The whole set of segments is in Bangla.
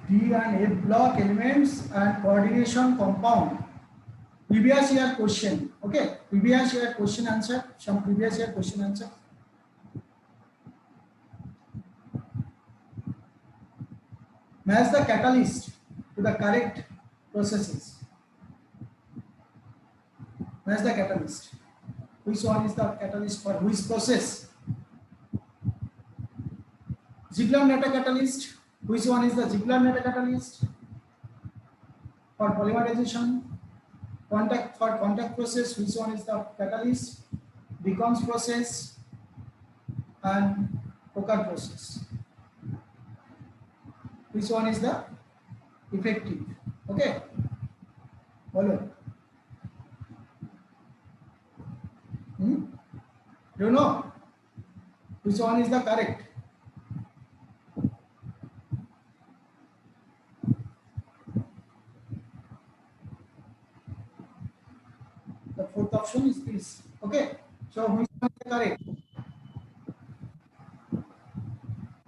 D and F block elements and coordination compound. Previous year question. Okay, previous year question answer. Some previous year question answer. Match the catalyst to the correct processes. Match the catalyst. Which one is the catalyst for which process? Ziegler-Natta catalyst. Which one is the Ziegler-Natta catalyst? For polymerization. Contact process. Which one is the catalyst? Beacons process and Coker process. Which one is the effective? Okay. Follow. Do you know which one is the correct? The fourth option is this. Okay. So which one is the correct?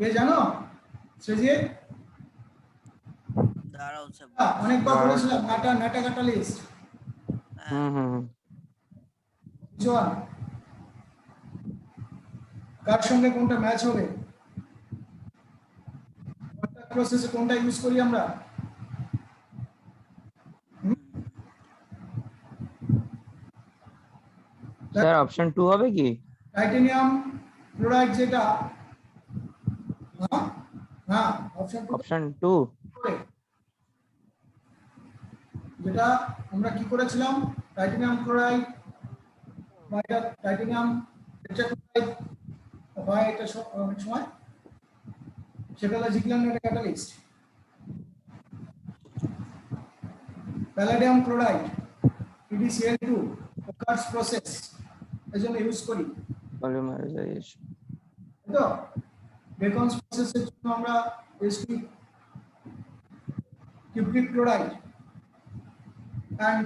ये जानो सृजित দাঁড়াও স্যার অনেকবার বলেছিলাম নাটা ক্যাটালিস্ট জন কার সঙ্গে কোনটা ম্যাচ হবে কন্টাক্ট প্রসেসে কোনটা ইউজ করি আমরা স্যার অপশন 2 হবে কি টাইটানিয়াম ক্লোরাইড যেটা হ্যাঁ অপশন 2 যেটা আমরা কি করেছিলাম টাইটানিয়াম ক্লোরাইড বা টাইটানিয়াম টেট্রাক্লোরাইড বা এটা অনেক সময় সেটা হলো Ziegler Natta catalyst palladium chloride PdCl2 Coker's process এজন্য ইউজ করি পলিমারাইজেশন তো বেকনস প্রসেসের জন্য আমরা Sp cupric chloride and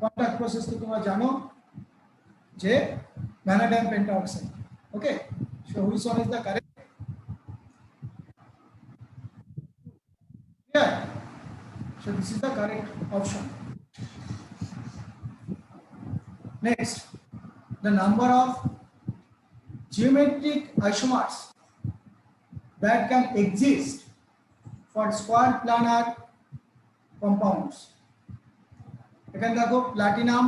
contact process তো তোমরা জানো যে vanadium pentoxide. Okay, so which one is the correct? Yeah, so this is the correct option. Next, the number of geometric isomers that can exist for square planar compounds. এখানে দেখো প্লাটিনাম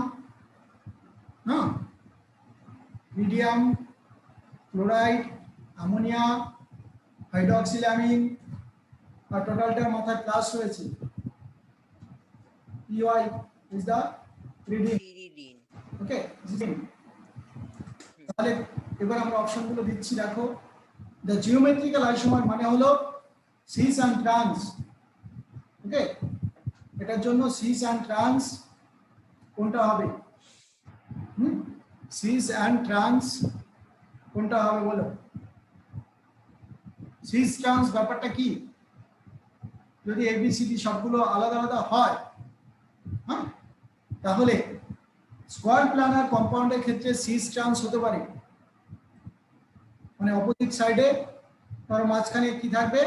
মিডিয়াম ক্লোরাইড অ্যামোনিয়া হাইড্রোক্সিলামিন আর টোটালটার মাথায় প্লাস রয়েছে PY is the pyridine. ওকে তাহলে এবার আমরা অপশনগুলো দিচ্ছি দেখো দ্য জিওমেট্রিক্যাল আইসোমার মানে হলো সিস অ্যান্ড ট্রান্স ওকে এটার জন্য সিস অ্যান্ড ট্রান্স কোনটা হবে সিস অ্যান্ড ট্রান্স কোনটা হবে বলো সিস ট্রান্স ব্যাপারটা কি যদি ABCD সবগুলো আলাদা আলাদা হয় হ্যাঁ তাহলে স্কয়ার প্ল্যানার কম্পাউন্ডের ক্ষেত্রে সিস ট্রান্স হতে পারে মানে অপোজিট সাইডে তার মাঝখানে কি থাকবে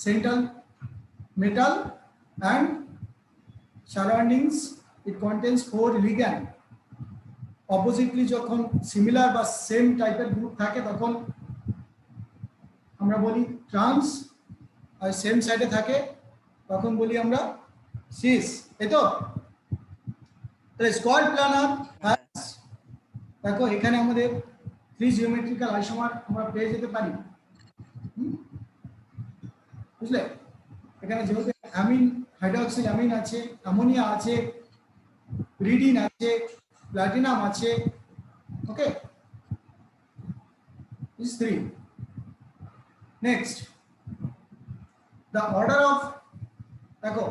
central metal and surroundings it contains 4 ligand oppositely যখন সিমিলার বা সেম টাইপের গ্রুপ থাকে তখন আমরা বলি ট্রান্স আর সেম সাইডে থাকে তখন বলি আমরা সিস এই তো তাহলে স্কয়ার প্ল্যানার দেখো এখানে আমাদের 3 জিওমেট্রিক্যাল আইসোমার আমরা পেয়ে যেতে পারি বুঝলে এখানে যেহেতু অ্যামিন হাইড্রোক্সিল অ্যামিন আছে অ্যামোনিয়া আছে pyridine আছে platinum আছে ওকে these 3 next the order of দেখো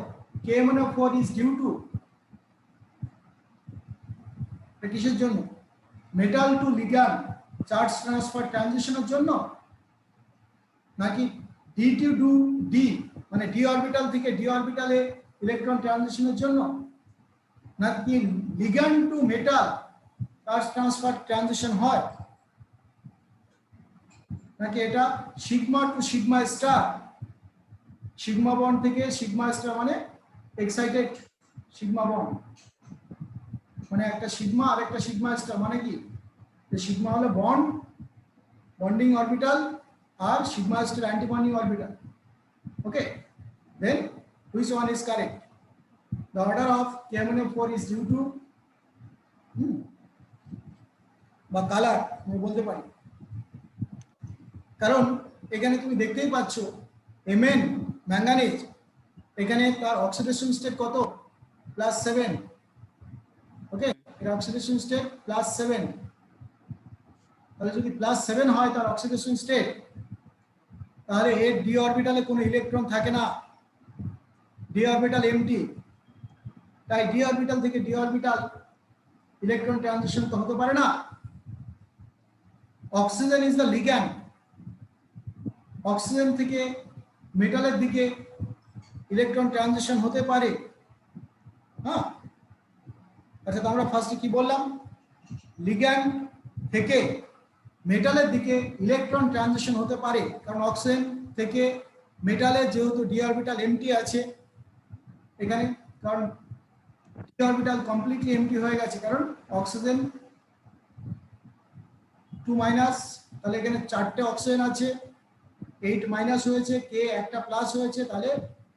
KMnO4 is due to কিসের জন্য metal to ligand charge transfer ট্রানজিশনের জন্য নাকি D to D মানে d অরবিটাল থেকে d অরবিটালে ইলেকট্রন ট্রানজিশনের জন্য নাকি ligand to metal charge transfer transition হয় নাকি এটা sigma to sigma star sigma bond থেকে সিগমা স্টার মানে এক্সাইটেড সিগমা বন্ড, মানে একটা সিগমা আর একটা সিগমা স্টার মানে কি, যে সিগমা হলো বন্ড বন্ডিং অরবিটাল আর sigma star anti bonding orbital. Okay, then which one is correct? The order of KMnO4 is due to বা কালার আমি বলতে পারি, কারণ এখানে তুমি দেখতেই পাচ্ছ Mn ম্যাঙ্গানিজ এখানে তার অক্সিডেশন স্টেট কত +7। ওকে, এর অক্সিডেশন স্টেট +7, তাহলে যদি +7 হয় তার অক্সিডেশন স্টেট, তাহলে এর ডি অরবিটালে কোনো ইলেকট্রন থাকে না, ডি অরবিটাল এমটি, তাই ডি অরবিটাল থেকে ডি অরবিটাল ইলেকট্রন ট্রানজিশন তো হতে পারে না। Oxygen is the ligand, oxygen থেকে মেটালের দিকে ইলেকট্রন ট্রানজিশন হতে পারে। হ্যাঁ, আচ্ছা, তো আমরা ফার্স্টে কি বললাম, লিগ্যান্ড থেকে মেটালের দিকে ইলেকট্রন ট্রানজিশন হতে পারে, কারণ অক্সিজেন থেকে মেটালের যেহেতু ডি অরবিটাল এমটি আছে এখানে, কারণ ডি অরবিটাল কমপ্লিটলি এমটি হয়ে গেছে, কারণ অক্সিজেন 2 তাহলে এখানে 4টে অক্সিজেন আছে, 8 হয়েছে, কে একটা প্লাস হয়েছে, তাহলে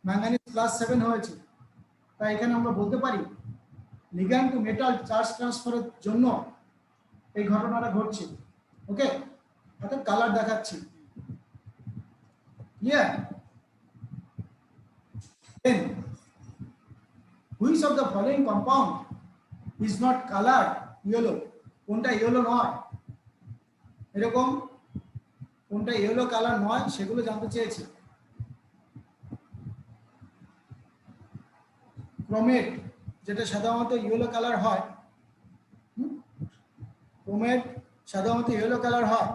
ম্যাঙ্গানিজ +7 হয়েছে। তাই এখানে আমরা বলতে পারি লিগ্যান্ড টু মেটাল চার্জ ট্রান্সফারের জন্য এই ঘটনাটা ঘটছে। ওকে, অর্থাৎ কালার দেখাচ্ছি। Clear? Then which of the following compound is not colored yellow? কোনটা ইয়েলো নয়, এরকম কোনটা ইয়েলো কালার নয় সেগুলো জানতে চেয়েছে। ক্রোমেট যেটা সাধারণত ইয়েলো কালার হয়, ক্রোমেট সাধারণত ইয়েলো কালার হয়।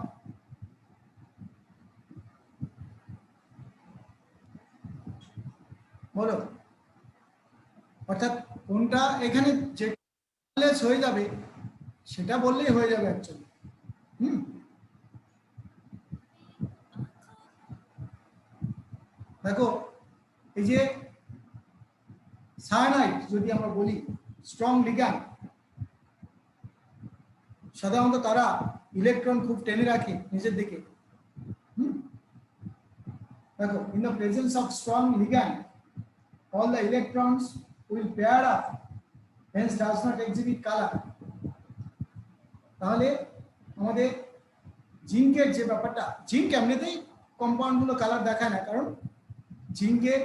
বলো, অর্থাৎ কোনটা এখানে যে হয়ে যাবে সেটা বললেই হয়ে যাবে অ্যাকচুয়ালি। দেখো, এই যে সায়ানাইড যদি আমরা বলি স্ট্রং লিগ্যান্ড, সাধারণত তারা ইলেকট্রন খুব টেনে রাখে নিজের দিকে। দেখো, in the presence of strong ligand all the electrons will pair up, hence does not exhibit color। তাহলে আমাদের জিঙ্কের যে ব্যাপারটা, জিঙ্ক এমনিতেই কম্পাউন্ড গুলো কালার দেখায় না, কারণ জিঙ্কের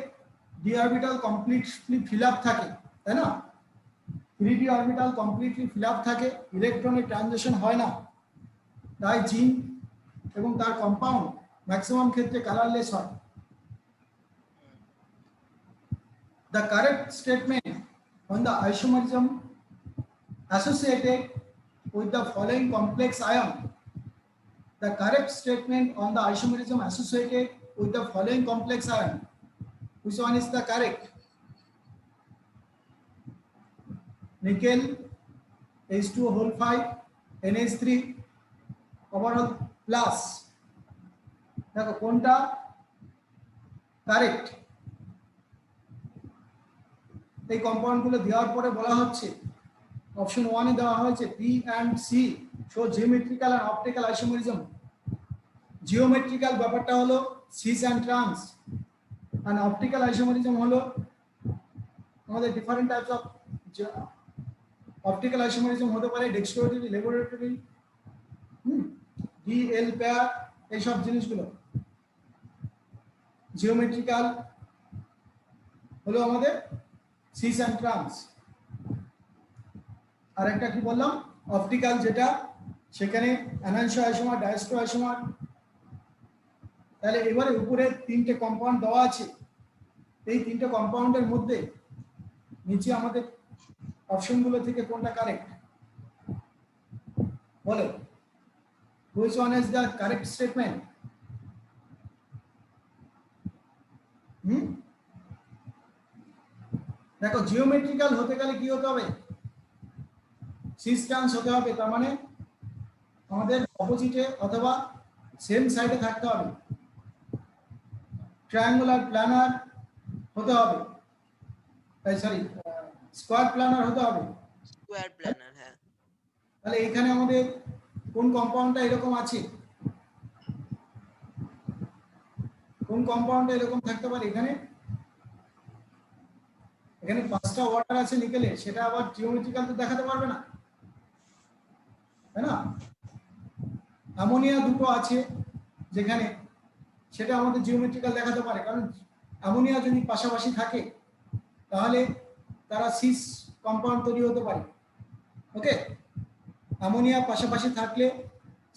D orbital completely fill up থাকে, তাই না? 3d orbital completely fill up থাকে, ইলেকট্রনের ট্রানজিশন হয় না, তাই জিঙ্ক এবং তার কম্পাউন্ড ম্যাক্সিমাম ক্ষেত্রে কালারলেস হয়। The correct statement on the isomerism associated with the following complex ion. The correct statement on the isomerism associated with the following complex ion. Which one is the correct? Nickel H2O5 NH3 overall plus. দেখো কোনটা কারেক্ট। এই কম্পাউন্ডগুলো দেওয়ার পরে বলা হচ্ছে অপশন 1 এ দেওয়া হয়েছে P and C show geometrical আর অপটিক্যাল আইসোমেরিজম। জিওমেট্রিক্যাল ব্যাপারটা হলো সিস অ্যান্ড ট্রান্স, আর অপটিক্যাল আইসোমেরিজম হলো আমাদের different types of optical isomerism হতে পারে ডেক্সট্রোরেটরি, ল্যাবরেটরি, ডিএল পেয়ার, এইসব জিনিসগুলো। জিওমেট্রিক্যাল হলো আমাদের সিস অ্যান্ড ট্রান্স, আর একটা কি বললাম অপটিক্যাল, যেটা সেখানে এনানসো আইসোমার, ডায়াস্ট্রো আইসোমার। তাহলে এবারে উপরে 3টে কম্পাউন্ড দেওয়া আছে, এই 3টে কম্পাউন্ডের মধ্যে নিচে আমাদের অপশনগুলো থেকে কোনটা কারেক্ট বলো, which one is the correct statement? দেখো, জিওমেট্রিক্যাল হতে গেলে কি হতে হবে, সিস ট্রান্স হতে হবে, তার মানে আমাদের অপোজিটে অথবা সেম সাইডে থাকতে হবে। ট্রায়াঙ্গুলার, প্ল্যানার, হতে হবে, সরি স্কোয়ার প্ল্যানার হতে হবে। স্কোয়ার প্ল্যানার, হ্যাঁ। তাহলে এখানে আমাদের কোন কম্পাউন্ডটা এরকম আছে, কোন কম্পাউন্ডটা এরকম থাকতে পারে? এখানে এখানে 5টা ওয়াটার আছে নিকেলে, সেটা আবার জিওমেট্রিক্যাল তো দেখাতে পারবে না, তাই না? অ্যামোনিয়া দুটো আছে যেখানে, সেটা আমাদের জিওমেট্রিক্যাল দেখাতে পারে, কারণ অ্যামোনিয়া যদি পাশাপাশি থাকে তাহলে তারা সিস কম্পাউন্ড তৈরি হতে পারে। ওকে, অ্যামোনিয়া পাশাপাশি থাকলে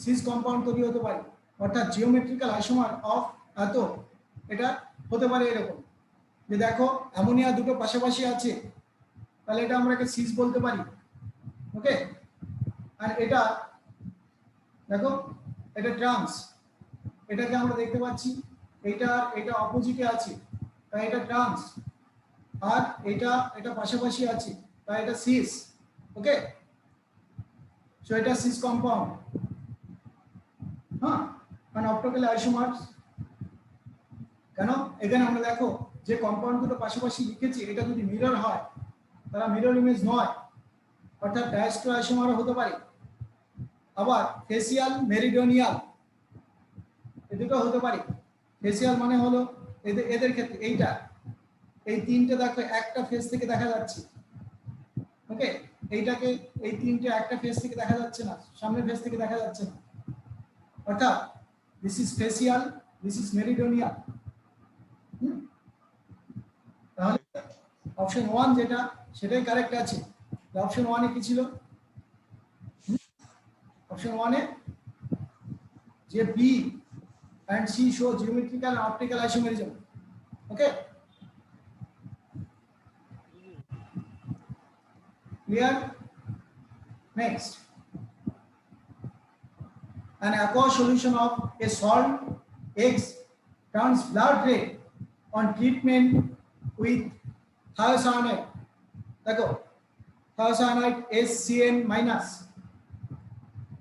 সিস কম্পাউন্ড তৈরি হতে পারে, অর্থাৎ জিওমেট্রিক্যাল আইসোমার অফ এত, এটা হতে পারে এরকম যে দেখো অ্যামোনিয়া দুটো পাশাপাশি আছে, তাহলে এটা আমরা একটা সিস বলতে পারি। ওকে, আর এটা দেখো এটা ট্রান্স, এটাকে আমরা দেখতে পাচ্ছি এটা অপোজিটে আছে, তাই এটা ট্রান্স, আর এটা পাশাপাশি আছে, তাই এটা সিস। ওকে, সো এটা সিস কম্পাউন্ড, হ্যাঁ, কারণ অপটিক্যাল আইসোমার্স। কেন? এখানে আমরা দেখো যে কম্পাউন্ড দুটো পাশাপাশি লিখেছি, এটা যদি মিরর হয় তারা মিরর ইমেজ নয়, অর্থাৎ ডায়াস্ট্রো আইসোমারও হতে পারে, আবার ফেসিয়াল মেরিডোনিয়াল এ দুটো হতে পারে। ফেসিয়াল মানে হলো এদের ক্ষেত্রে এইটা, এই তিনটে দেখো একটা ফেস থেকে দেখা যাচ্ছে। ওকে, এইটাকে এই তিনটে একটা ফেস থেকে দেখা যাচ্ছে না, সামনের ফেস থেকে দেখা যাচ্ছে না, অর্থাৎ this is facial, this is meridional. তাহলে অপশন 1 যেটা, সেটাই কারেক্ট আছে। অপশন 1 এ কি ছিল? অপশন 1 এ যে B and C show geometrical and optical isomerism. Okay, clear? Next, an aqueous solution of a salt X turns blood red on treatment with thiocyanate. देखो thiocyanate SCN minus,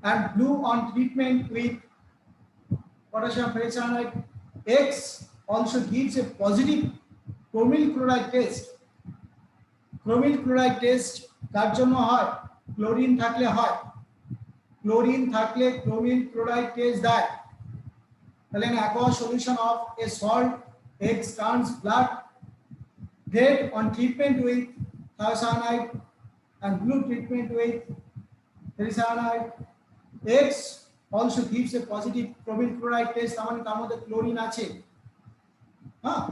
and blue on treatment with potassium ferricyanide X also gives a positive chromyl chloride test. Chromyl chloride test কার জন্য হয়? ক্লোরিন থাকলে হয়, ক্লোরিন থাকলে chromyl chloride test দেয়। তাহলে an aqueous solution of a salt X turns blood red on treatment with thiocyanide and blue treatment with ferricyanide X also gives a positive chromyl chloride test। মানে তার মধ্যে ক্লোরিন আছে, হ্যাঁ,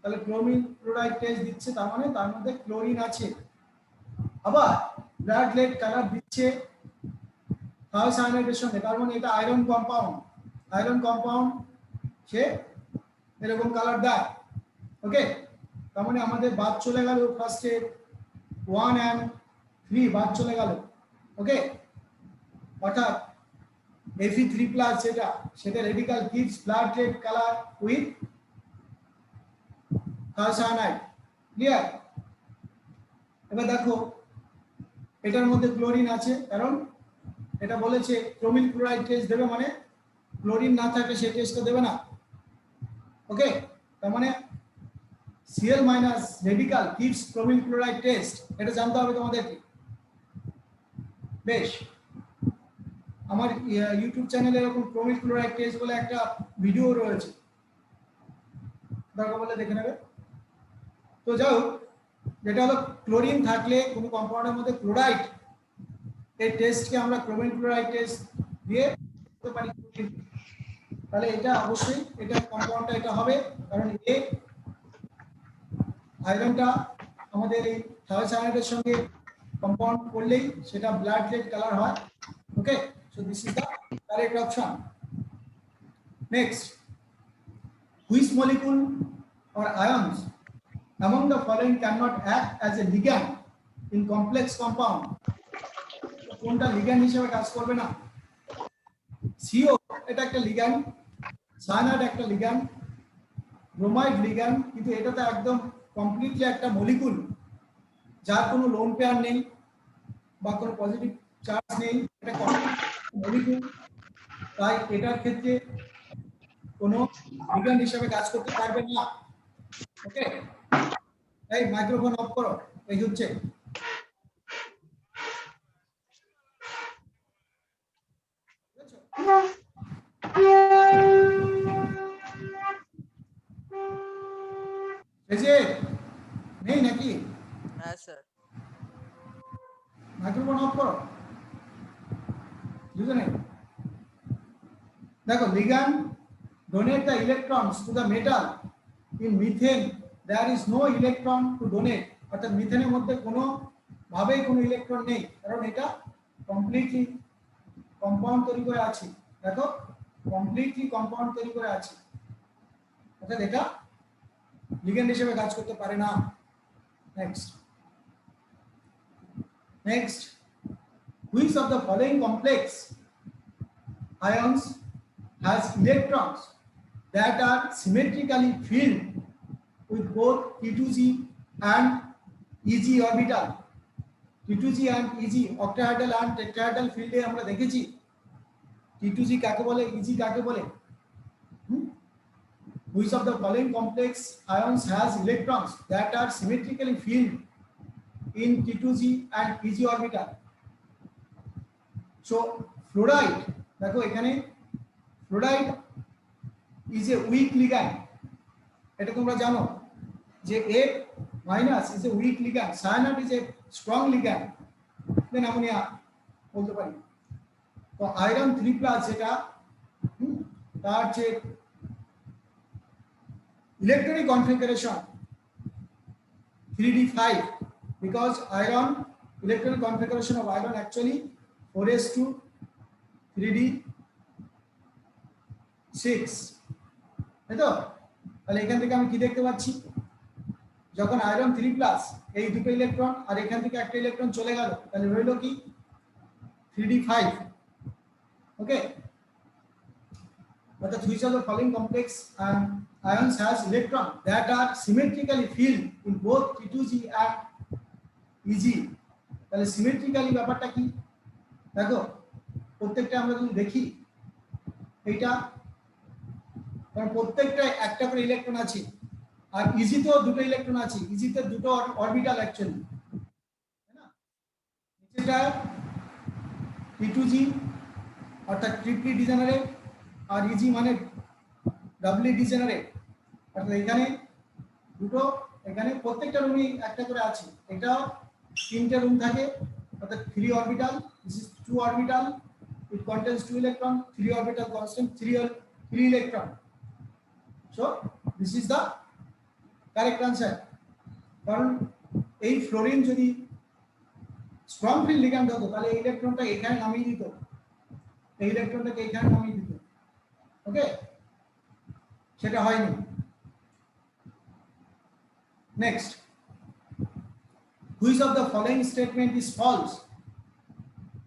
তাহলে chromyl chloride test দিচ্ছে, তার মানে তার মধ্যে ক্লোরিন আছে। আবার ব্লাড রেড কালার দিচ্ছে থায়োসায়ানাইডের সঙ্গে, তার মানে এটা আয়রন কম্পাউন্ড, আয়রন কম্পাউন্ড সে এরকম কালার দেয়। ওকে, তার মানে আমাদের বাদ চলে গেল ফার্স্টে 1 and 3 বাদ চলে গেল। ওকে, অর্থাৎ Fe3+ সেটা radical gives blood red color with thiocyanide। Clear? এবার দেখো এটার মধ্যে ক্লোরিন আছে, কারণ এটা বলেছে ক্রোমিল ক্লোরাইড টেস্ট দেবে, মানে ক্লোরিন না থাকলে সেই টেস্টটা দেবে না। ওকে, তার মানে Cl- radical gives chromyl chloride test, এটা জানতে হবে তোমাদেরকে। বেশ, আমার ইউটিউব চ্যানেলে এরকম ক্রোমিল ক্লোরাইড টেস্ট বলে একটা ভিডিও রয়েছে, দরকার বলে দেখে নেবে। তো যাও, যেটা হলো ক্লোরিন থাকলে কোনো কম্পাউন্ডের মধ্যে ক্লোরাইড, এই টেস্টকে আমরা ক্রোমিল ক্লোরাইড টেস্ট দিয়ে করতে পারি। তাহলে এটা অবশ্যই এটা কম্পাউন্ডটা এটা হবে, কারণ এ আয়রনটা আমাদের এই থায়োসায়ানাইডের সঙ্গে কম্পাউন্ড করলেই সেটা ব্লাড রেড কালার হয়। ওকে, so this is the correct option. Next, which molecule or ions among the following cannot act as a ligand in complex compound? কোনটা লিগ্যান্ড হিসেবে কাজ করবে না? CO এটা একটা লিগ্যান্ড, সায়ানাইড একটা লিগ্যান্ড, ব্রোমাইড লিগ্যান্ড, কিন্তু এটা তো একদম কমপ্লিটলি একটা মলিকুল যার কোনো লোন পেয়ার নেই বা কোনো পজিটিভ চার্জ নেই, এটা মলিকুল, তাই এটার ক্ষেত্রে কোনো লিগ্যান্ড হিসেবে কাজ করতে পারবে না। ওকে, এই মাইক্রোফোন অফ করো, এই হচ্ছে বুঝেছো? এই যে নেই নাকি হ্যাঁ স্যার। মাইক্রোফোন অফ করো, বুঝো নেই? দেখো, ligand donate the electrons to the metal. In methane there is no electron to donate. অর্থাৎ মিথেনের মধ্যে কোনো ভাবেই কোনো ইলেকট্রন নেই, কারণ এটা কমপ্লিটলি কম্পাউন্ড তৈরি করে আছে। দেখো, কমপ্লিটলি কম্পাউন্ড তৈরি করে আছে, অর্থাৎ এটা লিগ্যান্ড হিসেবে কাজ করতে পারে না। Next, which of the following complex ions has electrons that are symmetrically filled with both T2G and EG orbital? T2G and EG octahedral and tetrahedral field এ আমরা দেখেছি T2G কাকে বলে, EG কাকে বলে। Which of the following complex ions has electrons that are symmetrically filled in T2G and EG orbital? So fluoride, দেখো এখানে fluoride is a weak ligand, এটা তোমরা জানো যে A minus is a weak ligand, cyanide is a strong ligand, then ammonia বলতে পারি। তো আয়রন 3+ যেটা তার যে electronic configuration 3d5, because iron electronic configuration of iron actually 4s2 3d6, তাই তো? তাহলে এখান থেকে আমি কি দেখতে পাচ্ছি, যখন আয়রন 3+ এই দুটো ইলেকট্রন আর এখান থেকে একটা ইলেকট্রন চলে গেল, তাহলে রইল কি 3d5। ওকে, অর্থাৎ which of the following complex ions has electron that are symmetrically filled in both T2G and EG? তাহলে সিমেট্রিক্যালি ব্যাপারটা কি? দেখো, প্রত্যেকটা আমরা যদি দেখি এইটা, কারণ প্রত্যেকটা একটা করে ইলেকট্রন আছে, আর ইজি তেও দুটো ইলেকট্রন আছে, ইজিতে দুটো অরবিটাল অ্যাকচুয়ালি, তাই না? নিচেটা T2G অর্থাৎ ট্রিপলি ডিজেনারেট, আর ইজি মানে ডাবলি ডিজেনারেট, অর্থাৎ এখানে দুটো, এখানে প্রত্যেকটা রুমই একটা করে আছে। এটা তিনটে রুম থাকে, অর্থাৎ 3 orbital, this is 2 orbital, it contains 2 electron, 3 orbital constant, 3 electron. So this is the correct answer. কারণ এই ফ্লোরিন যদি স্ট্রং ফিল্ড লিগ্যান্ড হতো, তাহলে এই ইলেকট্রনটা এখানে নামিয়ে দিত, এই ইলেকট্রনটাকে এখানে নামিয়ে দিত। ওকে, সেটা হয়নি। Next, which of the following statement is false?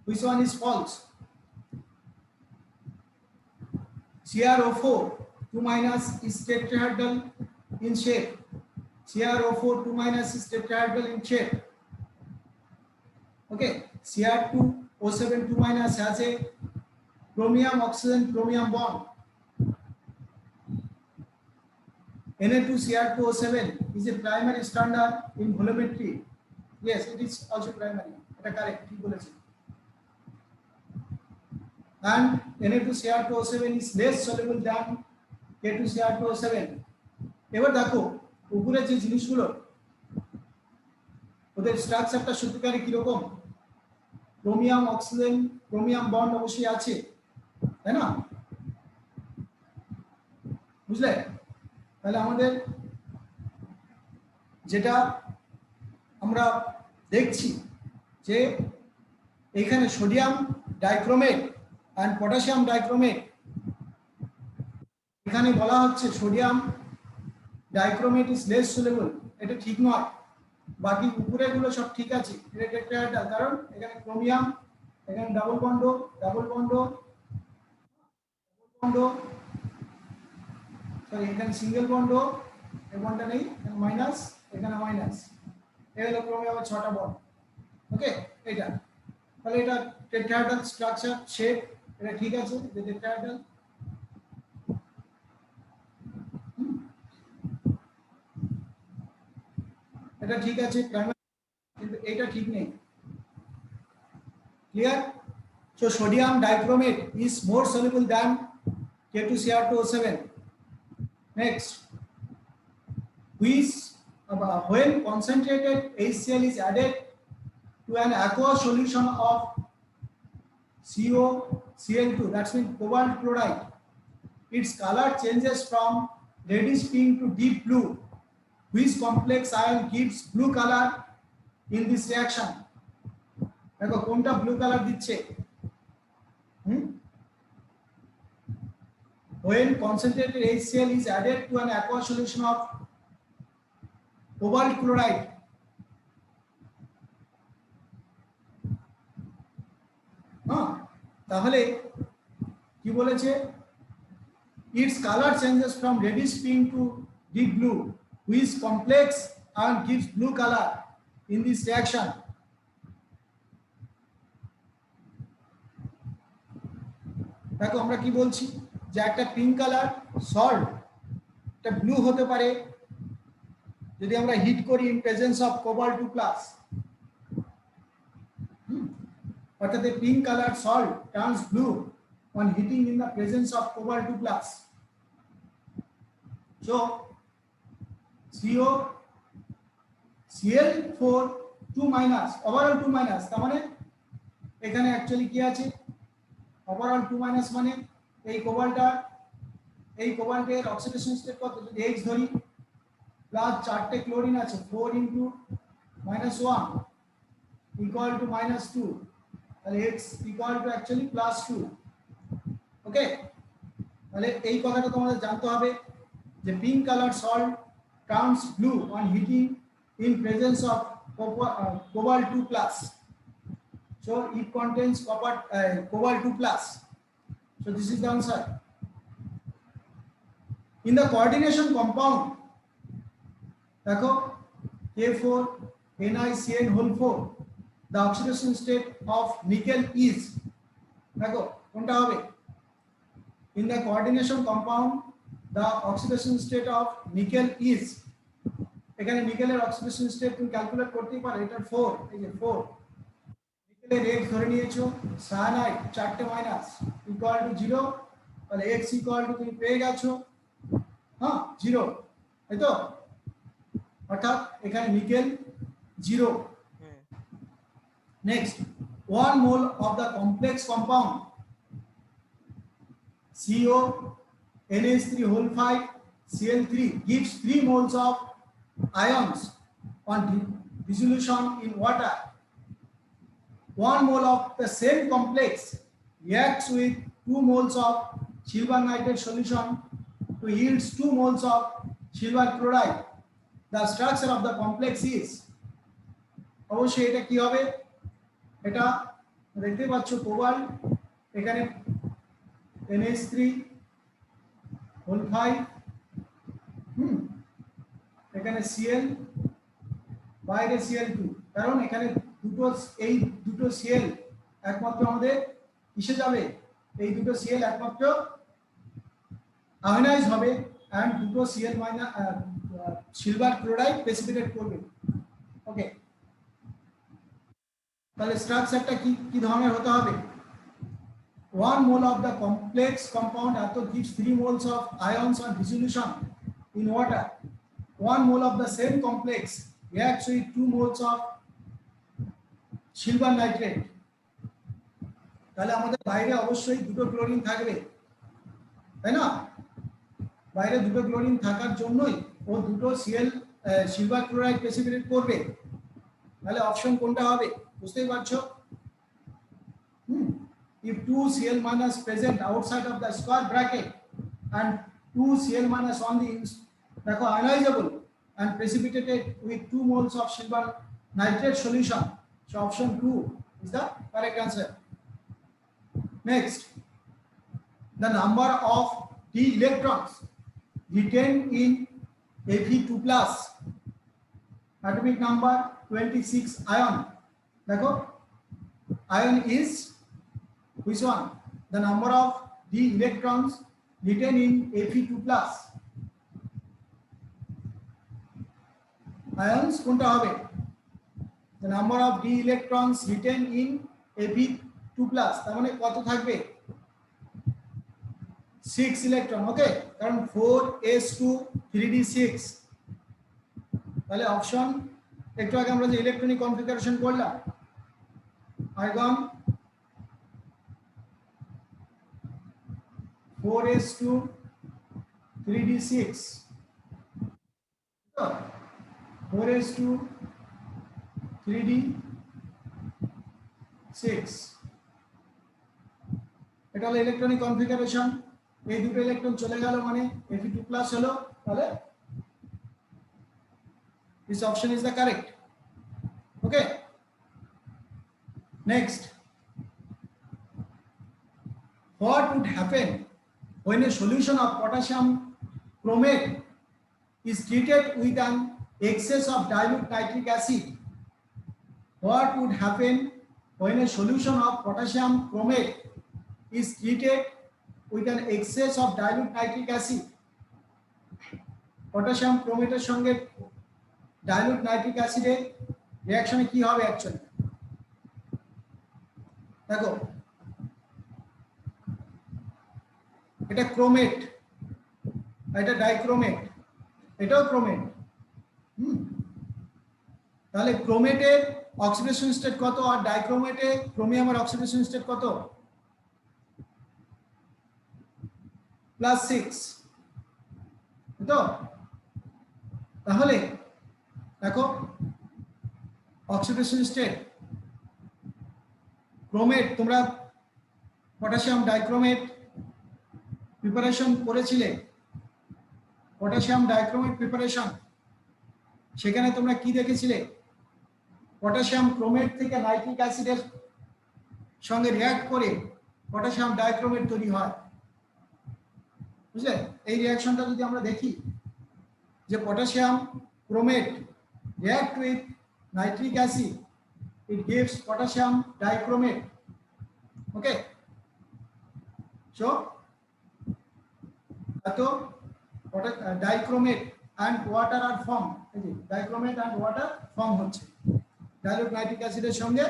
Which one is false? CrO4 2- is tetrahedral in shape. CrO4 2- is tetrahedral in shape. Okay, Cr2O7 2- has a chromium oxygen chromium bond. Na2Cr2O7 is a primary standard in volumetry. Yes, it is also primary. এটা correct, ঠিক বলেছি। And Na2Cr2O7 is less soluble than K2Cr2O7. এবার দেখো উপরে যে জিনিসগুলো, ওদের স্ট্রাকচারটা সত্যিকারে কি রকম, ক্রোমিয়াম অক্সিজেন ক্রোমিয়াম বন্ড অবশ্যই আছে, তাই না? বুঝলে? তাহলে আমাদের যেটা আমরা দেখছি যে এখানে sodium dichromate and potassium dichromate, এখানে বলা হচ্ছে sodium dichromate is less soluble, এটা ঠিক নয়। বাকি উপরেগুলো সব ঠিক আছে, এটা টেট্রাহেড্রাল, কারণ এখানে ক্রোমিয়াম, এখানে ডাবল বন্ড, সরি এখানে সিঙ্গেল বন্ড, এই বন্ডটা নেই, এখানে মাইনাস, এখানে মাইনাস, এই হলো ক্রোমিয়ামের 6টা বন্ড। ওকে, এটা তাহলে এটা টেট্রাহেড্রাল স্ট্রাকচার শেপ, এটা ঠিক আছে, যে টেট্রাহেড্রাল। এটা ঠিক আছে প্রাইমারি, কিন্তু এটা ঠিক নেই। Clear? So sodium dichromate is more soluble than K2Cr2O7. Next, which when concentrated HCl is added to an aqueous solution of CoCl2, that's means cobalt chloride, its color changes from reddish pink to deep blue. Which complex ion gives blue color in this reaction? দেখো কোনটা ব্লু কালার দিচ্ছে? When concentrated HCl is added to an aqueous solution of cobalt chloride, তাহলে কি বলেছে? Its color changes from reddish pink to deep blue. Which complex ion gives blue color in this reaction? দেখো আমরা কি বলছি যে একটা পিঙ্ক কালার সল্ট এটা ব্লু হতে পারে যদি আমরা হিট করি in presence of cobalt 2 plus. অর্থাৎ the pink colored salt turns blue on heating in the presence of cobalt 2 plus. So CoCl4 2 minus, overall 2 minus, তার মানে এখানে অ্যাকচুয়ালি কি আছে? ওভারঅল 2 মাইনাস মানে এই কোবাল্টের অক্সিডেশন স্টেট কত? যদি H ধরি প্লাস 4টে ক্লোরিন আছে, 4 into -1 equal to -2, তাহলে X equal to actually +2। ওকে, তাহলে এই কথাটা তোমাদের জানতে হবে যে pink colour salt turns blue on heating in presence of cobalt 2 plus. So it contains cobalt 2 plus. So this is the answer. In the coordination compound, देखो K4 NiCN4, the oxidation state of nickel is, देखो কোনটা হবে? In the coordination compound, the oxidation state of nickel is, এখানে নিকেলের অক্সিডেশন স্টেট তুমি ক্যালকুলেট করতেই পারো, এটা 4, এই যে 4 নিকেলের X ধরে নিয়েছো, সায়ানাইড 4টে মাইনাস ইকুয়াল টু 0, তাহলে X ইকুয়াল টু তুমি পেয়ে গেছো 0, তাই তো? অর্থাৎ এখানে nickel 0। Next, 1 mole of the complex compound CONH3 Cl3 gives 3 moles of ions on dissolution in water. 1 mole of the same complex reacts with 2 moles of silver nitrate solution to yields 2 moles of silver chloride. The structure of the complex is, অবশ্যই এটা কি হবে? এটা দেখতে পাচ্ছ কোবাল্ট, এখানে NH3 এখানে Cl, বাইরে Cl2, কারণ এখানে এই দুটো Cl একমাত্র আমাদের কিসে যাবে? এই দুটো Cl একমাত্র আয়নাইজ হবে এন্ড দুটো Cl minus silver chloride precipitate করবে। ওকে, তাহলে স্ট্রাকচারটা কি ধরনের হতে হবে? 1 mole of the complex compound gives 3 moles of ions on dissolution in water. 1 mole of the same complex reacts with 2 moles of silver nitrate. তাহলে আমাদের বাইরে অবশ্যই দুটো ক্লোরিন থাকবে, তাই না? বাইরে দুটো ক্লোরিন থাকার জন্যই ও দুটো সিলভার ক্লোরাইড প্রেসিপিটেট করবে। তাহলে অপশন কোনটা হবে বুঝতেই পারছো? If 2 Cl minus present outside of the square bracket and 2 Cl minus on the দেখো ionizable and precipitated with 2 moles of silver nitrate solution, so option 2 is the correct answer. Next, the number of d electrons retained in Fe2 plus, atomic number 26 ion. देखो ion is which one? The number of d electrons retained in Fe2 plus. আয়ন্স কোনটা হবে? the number of d electrons retained in Fe2+, তার মানে কত থাকবে? 6 ইলেকট্রন। ওকে, কারণ 4s2 3d6, তাহলে অপশন একটু আগে আমরা যে ইলেকট্রনিক কনফিগারেশন করলাম, argon 4s2 3d6, 4s2 3d6, এটা হলো ইলেকট্রনিক কনফিগারেশন। এই দুটো ইলেকট্রন চলে গেল মানে Fe2+ হলো, তাহলে this option is the correct. Okay, next, what would happen when a solution of potassium chromate is treated with an excess of dilute nitric acid? What would happen when a solution of potassium chromate is treated with an excess of dilute nitric acid? potassium chromate এর সঙ্গে dilute nitric acid এর রিঅ্যাকশনে কি হবে অ্যাকচুয়ালি? দেখো, এটা ক্রোমেট, এটা ডাইক্রোমেট, এটাও ক্রোমেট। তাহলে ক্রোমেটের অক্সিডেশন স্টেট কত আর ডাইক্রোমেটে ক্রোমিয়ামের অক্সিডেশন স্টেট কত? +6, তো তাহলে দেখো অক্সিডেশন স্টেট ক্রোমেট, তোমরা পটাশিয়াম ডাইক্রোমেট প্রিপারেশন করেছিলে, পটাশিয়াম ডাইক্রোমেট প্রিপারেশন, সেখানে তোমরা কি দেখেছিলে? পটাশিয়াম ক্রোমেট থেকে নাইট্রিক অ্যাসিডের সঙ্গে রিঅ্যাক্ট করে পটাশিয়াম ডাইক্রোমেট তৈরি হয়, বুঝলে? এই রিঅ্যাকশনটা যদি আমরা দেখি যে potassium chromate react with nitric acid, it gives potassium dichromate. Okay, so dichromate and water are formed, dichromate and water form হচ্ছে dilute nitric acid এর সঙ্গে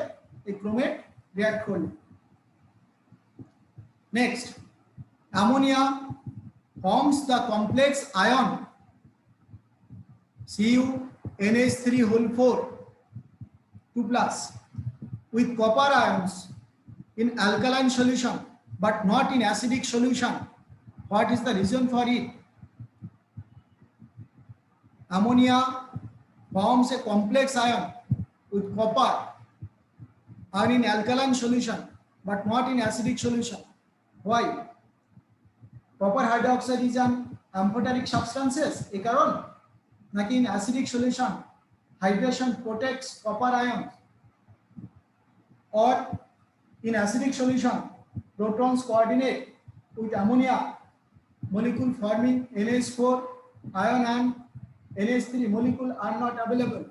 এই ক্রোমেট রিঅ্যাক্ট করলে। Next, ammonia forms the complex ion CuNH3 2+ with copper ions in alkaline solution but not in acidic solution. What is the reason for it? Ammonia forms a complex ion with copper ion in alkaline solution but not in acidic solution. Why? Copper hydroxide is an amphoteric substances, এ কারণ, নাকি in acidic solution hydration protects copper ions, or in acidic solution protons coordinate with ammonia molecule forming NH4 ion and NH3 molecule are not available?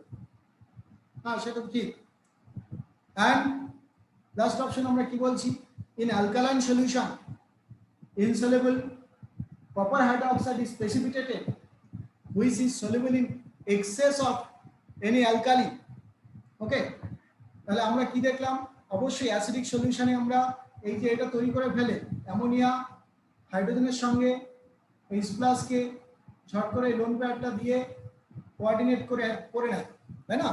সেটা ঠিক। and last option আমরা কি বলছি? in alkaline solution insoluble copper hydroxide is precipitated which is soluble in excess of any alkali. ওকে, তাহলে আমরা কি দেখলাম? অবশ্যই অ্যাসিডিক সলিউশনে আমরা এই যে এটা তৈরি করে ফেলে অ্যামোনিয়া হাইড্রোজেনের সঙ্গে H+ কে ঝট করে লোন পেয়ারটা দিয়ে কোঅর্ডিনেট করে নেয়, তাই না?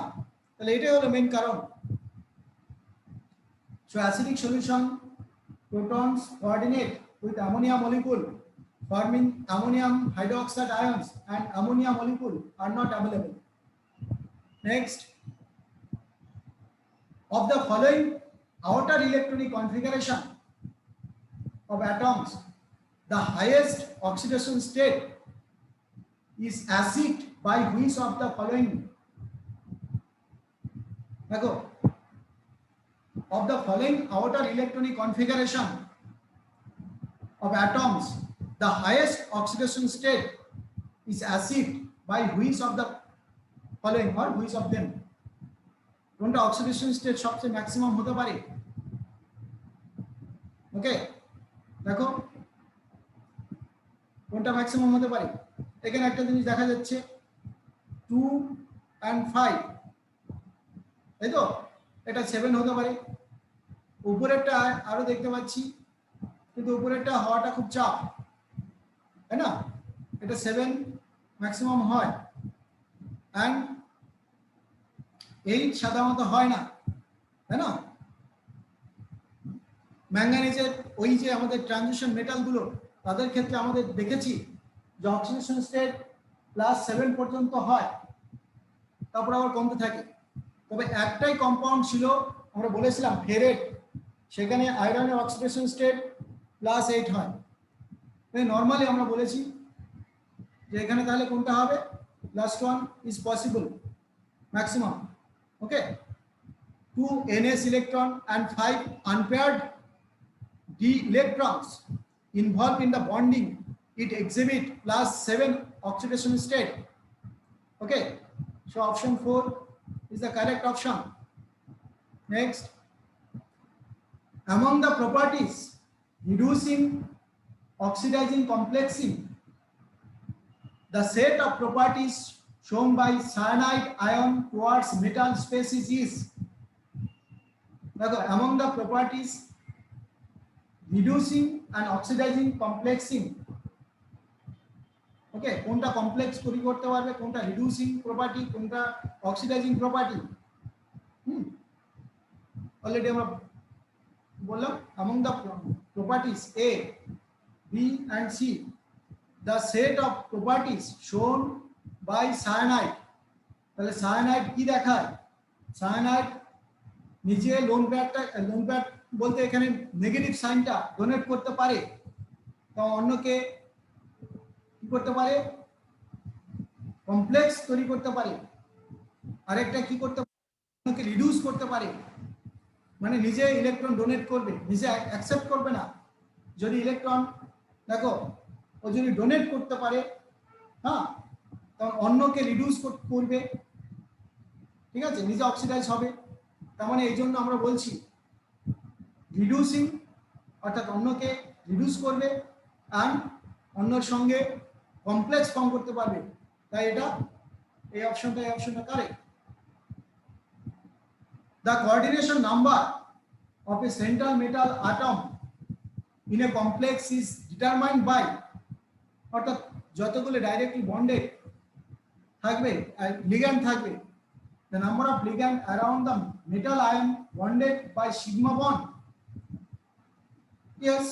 তাহলে এটাই হলো মেইন কারণ। So acidic solution protons coordinate with ammonia molecule forming ammonium hydroxide ions and ammonia molecule are not available. Next, of the following outer electronic configuration of atoms, the highest oxidation state is acid by which of the following? देखो, of the following outer electronic configuration of atoms, the highest oxidation state is acid by which of the following or which of them? কোনটা অক্সিডেশন স্টেট সবচেয়ে ম্যাক্সিমাম হতে পারে? ওকে, দেখো কোনটা ম্যাক্সিমাম হতে পারে। এখানে একটা জিনিস দেখা যাচ্ছে 2 and 5, তাই তো? এটা 7 হতে পারে। উপরেরটা আরো দেখতে পাচ্ছি, কিন্তু উপরেরটা হওয়াটা খুব চাপ, তাই না? এটা 7 ম্যাক্সিমাম হয়, অ্যান্ড 8 সাধারণত হয় না, তাই না? ম্যাঙ্গানিজের ওই যে আমাদের ট্রানজিশন মেটালগুলো, তাদের ক্ষেত্রে আমাদের দেখেছি যে অক্সিডেশন স্টেট +7 পর্যন্ত হয়, তারপর আবার কমতে থাকে। তবে একটাই কম্পাউন্ড ছিল, আমরা বলেছিলাম ফেরেট, সেখানে আয়রনের অক্সিডেশন স্টেট +8 হয়। নর্মালি আমরা বলেছি যে এখানে তাহলে কোনটা হবে, +1 is possible maximum. Okay, 2 NS electron and 5 unpaired d electrons involved in the bonding, it exhibit +7 oxidation state. Okay, so option 4 is the correct option. Next, among the properties reducing, oxidizing, complexing, the set of properties shown by cyanide ion towards metal species is, among the properties reducing and oxidizing, complexing, ওকে, কোনটা কমপ্লেক্স তৈরি করতে পারবে, কোনটা রিডিউসিং প্রপার্টি, কোনটা অক্সিডাইজিং প্রপার্টি, অলরেডি আমরা বললাম। among the properties A, B and C, the set of properties shown by cyanide, তাহলে সায়ানাইড কি দেখায়? সায়ানাইড নিচে লোন প্যাড বলতে এখানে নেগেটিভ সাইনটা ডোনেট করতে পারে, তো অন্যকে কি করতে পারে, কমপ্লেক্স তৈরি করতে পারে। আরেকটা কি করতে পারে, অন্যকে রিডিউস করতে পারে, মানে নিজে ইলেকট্রন ডোনেট করবে, নিজে অ্যাকসেপ্ট করবে না। যদি ইলেকট্রন দেখো ও যদি ডোনেট করতে পারে, হ্যাঁ, তখন অন্যকে রিডিউস করবে, ঠিক আছে, নিজে অক্সিডাইজ হবে। তার মানে এই জন্য আমরা বলছি রিডিউসিং, অর্থাৎ অন্যকে রিডিউস করবে, অ্যান্ড অন্যর সঙ্গে কমপ্লেক্স ফর্ম করতে পারবে, তাই এটা এই অপশনটা correct. The coordination number of a central metal atom in a complex is determined by, অর্থাৎ যতগুলো ডাইরেক্টলি বন্ডেড থাকবে লিগ্যান্ড থাকবে, the number of ligand around the metal ion bonded by sigma bond. Yes,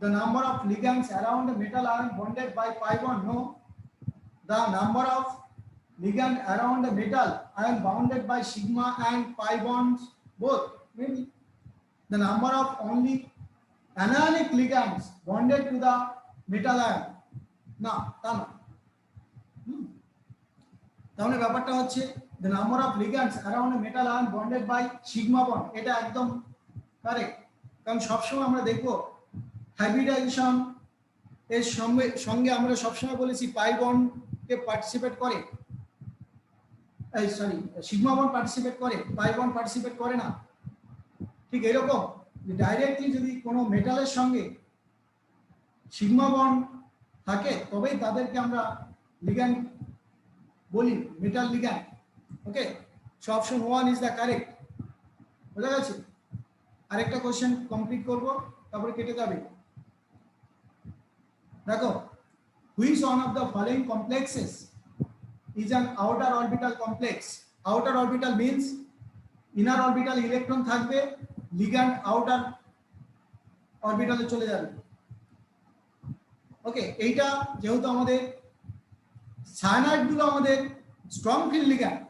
the number of ligands around the metal ion bonded by pi bond. No, the number of ligand around the metal ion bounded by sigma and pi bonds both. Maybe the number of only anionic ligands bonded to the metal ion. না, তা না। তাহলে ব্যাপারটা হচ্ছে the number of ligands around a metal ion bonded by sigma bond, এটা একদম কারেক্ট। কারণ সবসময় আমরা দেখব হাইব্রিডাইজেশন এর সঙ্গে আমরা সবসময় বলেছি পাই বন্ডকে পার্টিসিপেট করে, সরি সিগমা বন্ড পার্টিসিপেট করে, পাই বন্ড পার্টিসিপেট করে না। ঠিক এরকম ডাইরেক্টলি যদি কোনো মেটালের সঙ্গে সিগমা বন্ড থাকে তবেই তাদেরকে আমরা লিগ্যান্ড বলি, metal ligand. Okay, so option 1 is the correct. বোঝা গেছে? আরেকটা কোশ্চেন কমপ্লিট করব, তারপরে কেটে যাবে। দেখো, which one of the following complexes is an outer orbital complex? Outer orbital means inner orbital electron থাকবে, ligand outer অরবিটালে চলে যাবে। ওকে, এইটা যেহেতু আমাদের সায়ানাইড গুলো আমাদের স্ট্রং ফিল্ড লিগ্যান্ড,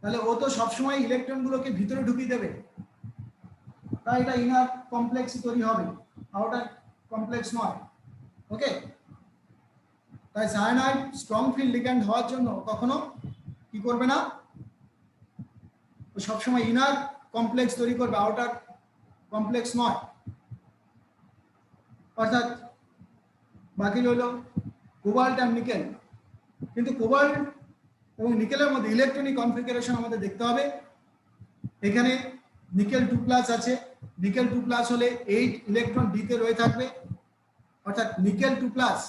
তাহলে ও তো সবসময় ইলেকট্রন গুলোকে ভিতরে ঢুকিয়ে দেবে, তাই এটা ইনার কমপ্লেক্স তৈরি হবে, আউটার কমপ্লেক্স নয়। ওকে, তাই সায়ানাইড স্ট্রং ফিল্ড লিগ্যান্ড হওয়ার জন্য কখনো কি করবে না, ও সবসময় ইনার কমপ্লেক্স তৈরি করবে, আউটার কমপ্লেক্স নয়। অর্থাৎ বাকি রইল কোবাল্ট আর নিকেল। কিন্তু কোবাল্ট এবং নিকেলের মধ্যে ইলেকট্রনিক কনফিগারেশন আমাদের দেখতে হবে। এখানে নিকেল 2+ আছে, নিকেল 2+ হলে 8 ইলেকট্রন ডিতে রয়ে থাকবে, অর্থাৎ নিকেল 2+